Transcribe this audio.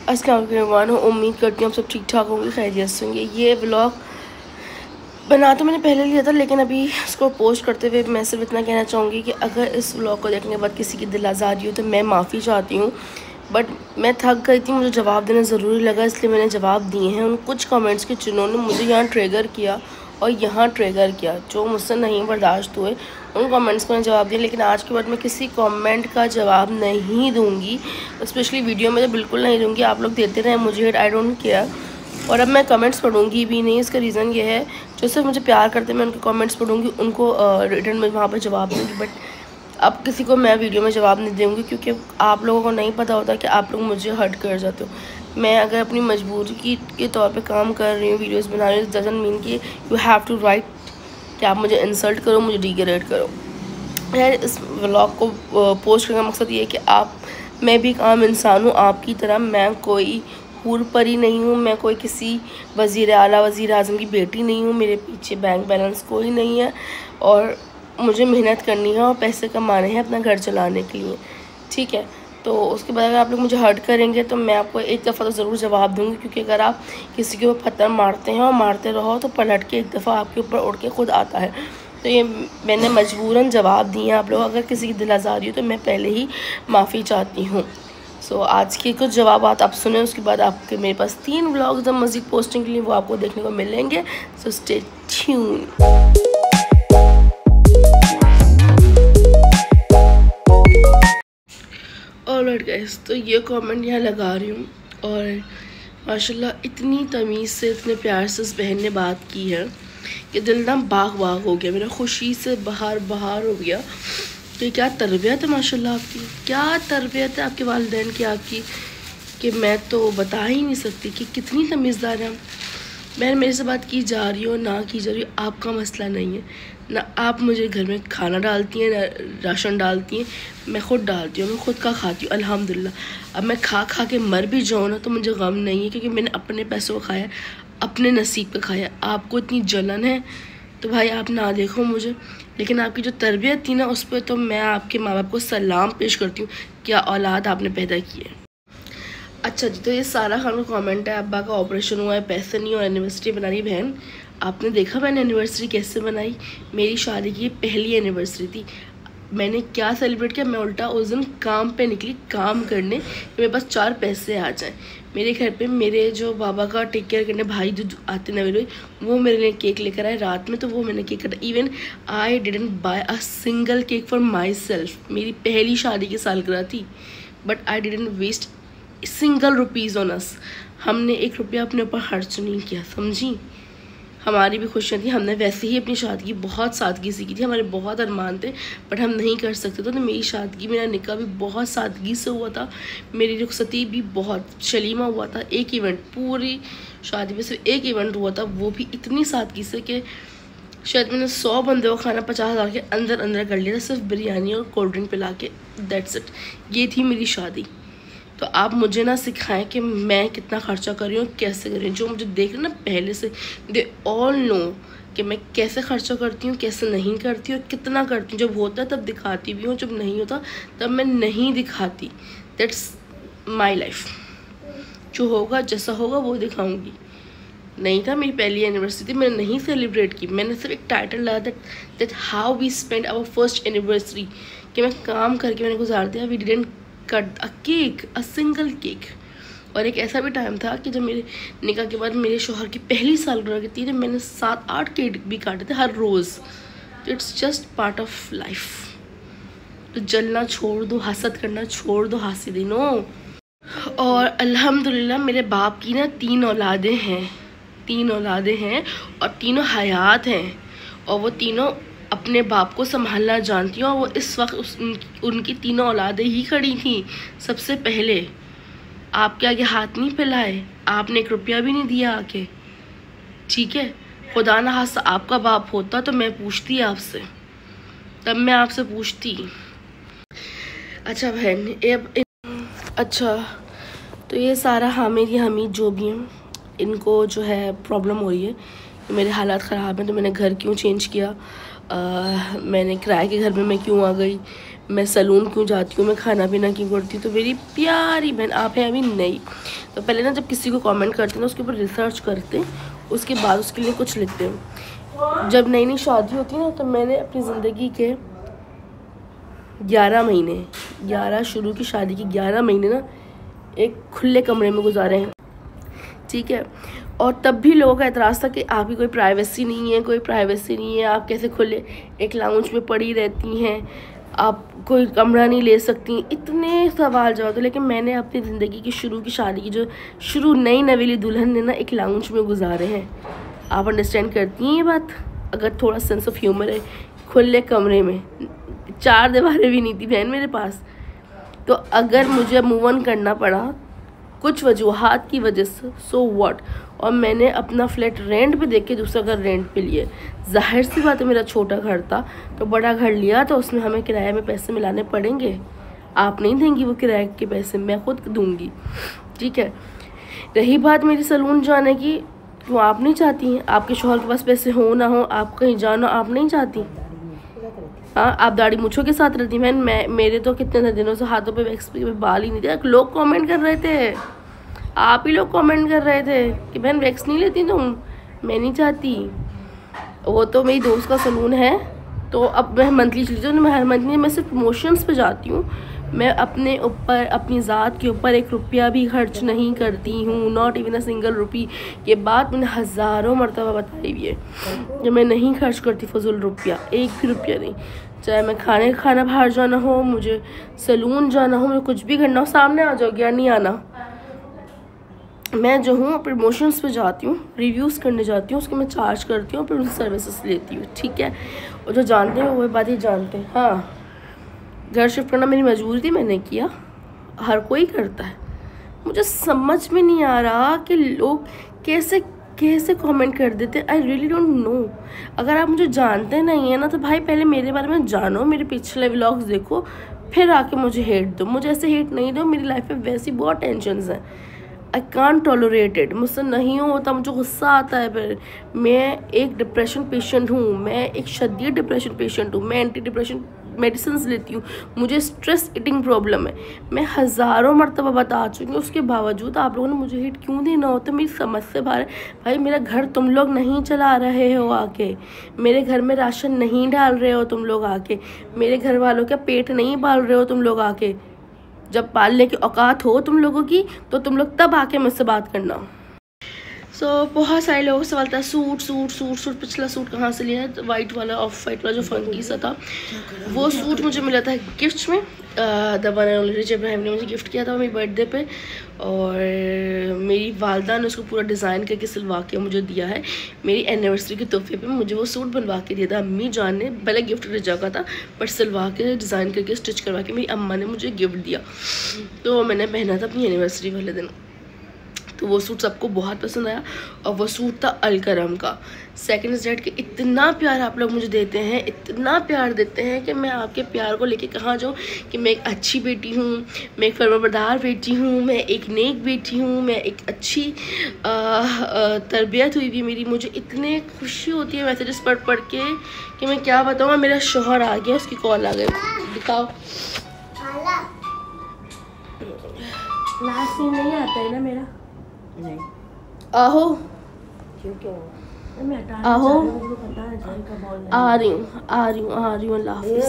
अस्सलाम वालेकुम। उम्मीद करती हूँ आप सब ठीक ठाक होंगे, खैरियत से होंगे। ये व्लॉग बना तो मैंने पहले लिया था, लेकिन अभी इसको पोस्ट करते हुए मैं सिर्फ इतना कहना चाहूँगी कि अगर इस व्लॉग को देखने के बाद किसी की दिल आज़ारी हो तो मैं माफ़ी चाहती हूँ। बट मैं थक गई थी, मुझे जवाब देना ज़रूरी लगा, इसलिए मैंने जवाब दिए हैं उन कुछ कमेंट्स के जिन्होंने मुझे यहाँ ट्रिगर किया और यहाँ ट्रिगर किया, जो मुझसे नहीं बर्दाश्त हुए। उन कमेंट्स को मैंने जवाब दिया, लेकिन आज के बाद मैं किसी कमेंट का जवाब नहीं दूंगी, स्पेशली वीडियो में तो बिल्कुल नहीं दूंगी। आप लोग देते रहे मुझे, आई डोंट केयर। और अब मैं कमेंट्स पढ़ूंगी भी नहीं। इसका रीज़न ये है, जो सिर्फ मुझे प्यार करते मैं उनके कमेंट्स पढ़ूंगी, उनको रिटर्न में वहाँ पर जवाब दूँगी। बट अब किसी को मैं वीडियो में जवाब नहीं दूँगी, क्योंकि आप लोगों को नहीं पता होता कि आप लोग मुझे हर्ट कर जाते हो। मैं अगर अपनी मजबूरी के तौर पे काम कर रही हूँ, वीडियोस बना रही हूँ, डजंट मीन कि यू हैव टू राइट कि आप मुझे इंसल्ट करो, मुझे डिग्रेड करो। यार इस व्लॉग को पोस्ट करने का मकसद ये है कि मैं भी एक आम इंसान हूँ आपकी तरह। मैं कोई हूर परी नहीं हूँ, मैं कोई किसी वज़ीर आला वज़ीर आज़म की बेटी नहीं हूँ। मेरे पीछे बैंक बैलेंस कोई नहीं है और मुझे मेहनत करनी है और पैसे कमाने हैं अपना घर चलाने के लिए, ठीक है। तो उसके बाद अगर आप लोग मुझे हर्ट करेंगे तो मैं आपको एक दफ़ा तो ज़रूर जवाब दूंगी, क्योंकि अगर आप किसी के ऊपर पत्थर मारते हैं और मारते रहो तो पलट के एक दफ़ा आपके ऊपर उड़ के खुद आता है। तो ये मैंने मजबूरन जवाब दिए हैं। आप लोग अगर किसी की दिल आज़ारी हो तो मैं पहले ही माफ़ी चाहती हूँ। सो आज के कुछ जवाब आप सुने, उसके बाद आपके मेरे पास 3 व्लॉग्स हैं मज़ीद पोस्टिंग के लिए, वो आपको देखने को मिलेंगे। So stay tune. Alright guys, तो ये कमेंट यहाँ लगा रही हूँ और माशाल्लाह इतनी तमीज़ से, इतने प्यार से इस बहन ने बात की है कि दिल ना बाग बाग हो गया मेरा, खुशी से बाहर बाहर हो गया। तो ये क्या तरबियत है माशाल्लाह आपकी, क्या तरबियत है आपके वालिदैन की, आपकी, कि मैं तो बता ही नहीं सकती कि कितनी तमीज़दार है। बहन मेरे से बात की जा रही हो ना की जा रही हो, आपका मसला नहीं है ना। आप मुझे घर में खाना डालती हैं ना राशन डालती हैं, मैं ख़ुद डालती हूँ, मैं ख़ुद का खाती हूँ अल्हम्दुलिल्लाह। अब मैं खा खा के मर भी जाऊँ ना तो मुझे गम नहीं है, क्योंकि मैंने अपने पैसों को खाया, अपने नसीब पे खाया। आपको इतनी जलन है तो भाई आप ना देखो मुझे, लेकिन आपकी जो तरबियत थी ना उस पर तो मैं आपके माँ बाप को सलाम पेश करती हूँ। क्या औलाद आपने पैदा की है। अच्छा जी, तो ये सारा खान का कमेंट है। अब्बा का ऑपरेशन हुआ है, पैसे नहीं और एनिवर्सरी बना रही। बहन आपने देखा मैंने एनिवर्सरी कैसे बनाई, मेरी शादी की पहली एनिवर्सरी थी। मैंने क्या सेलिब्रेट किया, मैं उल्टा उस दिन काम पे निकली, काम करने, मेरे पास 4 पैसे आ जाएं। मेरे घर पे मेरे जो बाबा का टेक केयर करने भाई जो आते नवे, वो मेरे लिए केक लेकर आए रात में, तो वो मैंने केक काटा। Even I didn't buy a single cake for myself. मेरी पहली शादी की सालगिरह थी, but I didn't waste single rupees on us. हमने 1 रुपया अपने ऊपर खर्च नहीं किया, समझी। हमारी भी खुशियाँ थी, हमने वैसे ही अपनी शादी बहुत सादगी से की थी। हमारे बहुत अरमान थे बट हम नहीं कर सकते थे। तो मेरी शादी, मेरा निकाह भी बहुत सादगी से हुआ था, मेरी रुखसती भी बहुत शलीमा हुआ था। एक इवेंट, पूरी शादी में सिर्फ एक इवेंट हुआ था, वो भी इतनी सादगी से कि शायद मैंने 100 बंदे को खाना 50,000 के अंदर अंदर कर लिया था, सिर्फ बिरयानी और कोल्ड ड्रिंक पिला के, दैट्स इट। ये थी मेरी शादी। तो आप मुझे ना सिखाएं कि मैं कितना खर्चा कर रही हूँ, कैसे कर रही हूँ। जो मुझे देख रहे ना पहले से, दे ऑल नो कि मैं कैसे खर्चा करती हूँ, कैसे नहीं करती हूँ, कितना करती हूँ। जब होता है तब दिखाती भी हूँ, जब नहीं होता तब मैं नहीं दिखाती। That's my life. जो होगा जैसा होगा वो दिखाऊँगी। नहीं था मेरी पहली एनिवर्सरी थी, मैंने नहीं सेलिब्रेट की। मैंने सिर्फ एक टाइटल लगा that how we spend our first anniversary, कि मैं काम करके मैंने गुजार दिया। We didn't cut a cake, a single cake. और एक ऐसा भी टाइम था कि जब मेरे निकाह के बाद मेरे शोहर की पहली सालगिरह थी, जब मैंने 7-8 केक भी काटे थे हर रोज़। तो it's just part of life. तो जलना छोड़ दो, हसद करना छोड़ दो हासिदिनों। और अल्हम्दुलिल्लाह मेरे बाप की ना 3 औलादें हैं, 3 औलादें हैं और तीनों हयात हैं, और वो तीनों अपने बाप को संभालना जानती हूँ। और वो इस वक्त उनकी तीनों औलादें ही खड़ी थी सबसे पहले। आपके आगे हाथ नहीं फैलाए, आपने 1 रुपया भी नहीं दिया आके, ठीक है। खुदा ना खास्ता आपका बाप होता तो मैं पूछती आपसे, तब मैं आपसे पूछती। अच्छा बहन, अच्छा तो ये सारा हामिद या हमीद जो भी हैं, इनको जो है प्रॉब्लम हो रही है कि मेरे हालात ख़राब हैं, तो मैंने घर क्यों चेंज किया, मैंने किराए के घर में मैं क्यों आ गई, मैं सैलून क्यों जाती हूँ, मैं खाना पीना क्यों करती हूँ। तो मेरी प्यारी बहन, आप हैं अभी नहीं तो पहले ना जब किसी को कमेंट करते हैं ना उसके ऊपर रिसर्च करते हैं, उसके बाद उसके लिए कुछ लिखते हैं। जब नई नई शादी होती है ना तो मैंने अपनी ज़िंदगी के 11 शुरू की शादी की 11 महीने ना एक खुले कमरे में गुजारे हैं, ठीक है। और तब भी लोगों का एतराज़ था कि आपकी कोई प्राइवेसी नहीं है, आप कैसे खुले एक लाउंज में पड़ी रहती हैं, आप कोई कमरा नहीं ले सकती, इतने सवाल जवाब थे। लेकिन मैंने अपनी ज़िंदगी की शुरू की शादी की जो नई नवेली दुल्हन ने ना एक लाउंज में गुजारे हैं। आप अंडरस्टैंड करती हैं ये बात? अगर थोड़ा सेंस ऑफ ह्यूमर है, खुले कमरे में 4 दीवारें भी नहीं थी बहन मेरे पास। तो अगर मुझे मूव ऑन करना पड़ा कुछ वजूहात की वजह से, सो व्हाट। और मैंने अपना फ्लैट रेंट पे देख के दूसरा घर रेंट पे लिए। जाहिर सी बात है मेरा छोटा घर था तो बड़ा घर लिया तो उसमें हमें किराए में पैसे मिलाने पड़ेंगे। आप नहीं देंगी वो किराए के पैसे, मैं खुद दूंगी, ठीक है। रही बात मेरी सैलून जाने की, वो आप नहीं चाहती हैं, आपके शौहर के पास पैसे हो ना हो, आप कहीं जाना आप नहीं चाहती। हाँ, आप दाढ़ी मूछों के साथ रहती हैं। मेरे तो कितने दिनों से हाथों पे वैक्स पे बाल ही नहीं थे। लोग कमेंट कर रहे थे, आप ही लोग कमेंट कर रहे थे कि बहन वैक्स नहीं लेती तुम। मैं नहीं चाहती, वो तो मेरी दोस्त का सलून है तो अब मैं मंथली चली जाऊँ। मैं हर मंथली मैं सिर्फ प्रमोशंस पे जाती हूँ। मैं अपने ऊपर अपनी ज़ात के ऊपर 1 रुपया भी खर्च नहीं करती हूँ, not even a single rupee. ये बात मैंने हज़ारों मरतबा बताई हुई है कि मैं नहीं खर्च करती फजूल रुपया, 1 भी रुपया नहीं। चाहे मैं खाना बाहर जाना हो, मुझे सैलून जाना हो, मुझे कुछ भी करना हो, सामने आ जाओ, क्या नहीं आना। मैं जो हूँ प्रमोशंस पे जाती हूँ, रिव्यूज़ करने जाती हूँ, उसके मैं चार्ज करती हूँ, फिर उनसे सर्विसेज लेती हूँ, ठीक है। और जो जानते हैं वो बात ही जानते हैं। हाँ, घर शिफ्ट करना मेरी मजबूरी थी, मैंने किया, हर कोई करता है। मुझे समझ में नहीं आ रहा कि लोग कैसे कमेंट कर देते। I really don't know. अगर आप मुझे जानते नहीं है ना तो भाई पहले मेरे बारे में जानो, मेरे पिछले व्लॉग्स देखो, फिर आके मुझे हेट दो। मुझे ऐसे हेट नहीं दो, मेरी लाइफ में वैसी बहुत टेंशन्स हैं। आई कांट टॉलरेट इट, मुझसे नहीं होता, मुझे गुस्सा आता है। फिर मैं एक डिप्रेशन पेशेंट हूँ, मैं एक शदीद डिप्रेशन पेशेंट हूँ, मैं एंटी डिप्रेशन मेडिसिन लेती हूँ, मुझे स्ट्रेस ईटिंग प्रॉब्लम है। मैं हज़ारों मरतबा बता चुकी हूँ, उसके बावजूद आप लोगों ने मुझे हिट क्यों देना होता है? मेरी समझ से बाहर है। भाई मेरा घर तुम लोग नहीं चला रहे हो आके, मेरे घर में राशन नहीं डाल रहे हो तुम लोग आके, मेरे घर वालों का पेट नहीं पाल रहे हो तुम लोग आके। जब पालने की औकात हो तुम लोगों की तो तुम लोग तब आके मुझसे बात करना। बहुत सारे लोगों को सवाल था सूट पिछला सूट कहाँ से लिया है? वाइट वाला, ऑफ वाइट वाला जो फंकी सा था, वो सूट मुझे मिला था गिफ्ट में। The one and only Ibrahim ने मुझे गिफ्ट किया था मेरी बर्थडे पे, और मेरी वालदा ने उसको पूरा डिज़ाइन करके सिलवा के मुझे दिया है। मेरी एनिवर्सरी के तोहफे पे मुझे वो सूट बनवा के दिया था अम्मी जान ने। पहले गिफ्ट रिजा का था बट सिलवा के डिज़ाइन करके स्टिच करवा के मेरी अम्मा ने मुझे गिफ्ट दिया, तो मैंने पहना था अपनी एनिवर्सरी वाले दिन। तो वो सूट सबको बहुत पसंद आया, और वो सूट था अलकरम का। सेकंड डेट के इतना प्यार आप लोग मुझे देते हैं, इतना प्यार देते हैं कि मैं आपके प्यार को लेके कहाँ जाऊँ कि मैं एक अच्छी बेटी हूँ, मैं एक फर्माबरदार बेटी हूँ, मैं एक नेक बेटी हूँ, मैं एक अच्छी तरबियत हुई भी मेरी। मुझे इतने खुशी होती है मैसेजेस पढ़ के कि मैं क्या बताऊँ। मेरा शौहर आ गया, उसकी कॉल आ गई, दिखाओ। लास्ट सीन नहीं आता है ना मेरा? नहीं। आहो आहो, आ रही हूँ अल्लाह हाफ़िज़।